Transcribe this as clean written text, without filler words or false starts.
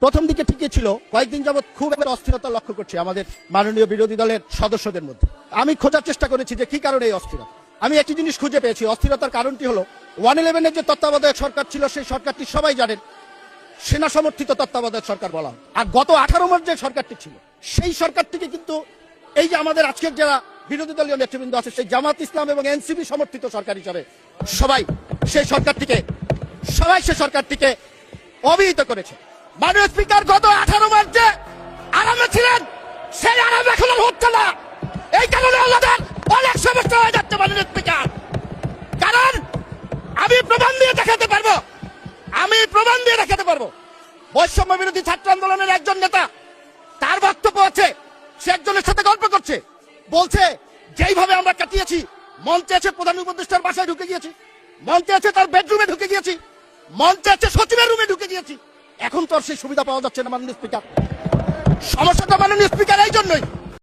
প্রথম দিকে ঠিকই ছিল, কয়েকদিন যাবৎ খুব একটা অস্থিরতা লক্ষ্য করছি আমাদের মাননীয় বিরোধী দলের সদস্যদের মধ্যে। আমি খোঁজার চেষ্টা করেছি যে কি কারণে এই অস্থিরতা। আমি একটি জিনিস খুঁজে পেয়েছি, অস্থিরতার কারণটি হলো 111-এর যে তত্ত্বাবধায়ক সরকার ছিল সেই সরকারটি সবাই জানেন সেনা সমর্থিত তত্ত্বাবধায়ক সরকার বলা হয়। আর গত 18 মাস যে সরকারটি ছিল সেই সরকারটিকে কিন্তু এই যে আমাদের আজকের যারা বিরোধী দলীয় নেতৃবৃন্দ আছে সেই জামাত ইসলাম এবং এনসিপি সমর্থিত সরকার হিসাবে সবাই সেই সরকারটিকে অবহিত করেছে। মাননীয় স্পিকার, গত 18 মাস যে আরামে ছিলেন সেই আরাম এখন আর হচ্ছে না। এই কারণে আমাদের অনেক সমস্যা হয়ে যাচ্ছে মাননীয় স্পিকার। কারণ আমি প্রমাণ দিয়ে দেখাতে পারবো বৈষম্য বিরোধী ছাত্র আন্দোলনের একজন নেতা, তার বক্তব্য আছে, সে একজনের সাথে গল্প করছে, বলছে যেইভাবে আমরা কাটিয়েছি, মঞ্চে আছে প্রধান উপদেষ্টার বাসায় ঢুকে গিয়েছি, মঞ্চে আছে তার বেডরুমে ঢুকে গিয়েছি, মঞ্চে আছে সচিবের রুমে ঢুকে গিয়েছি, এখন তো আর সেই সুবিধা পাওয়া যাচ্ছে না মাননীয় স্পিকার। সমস্যাটা মাননীয়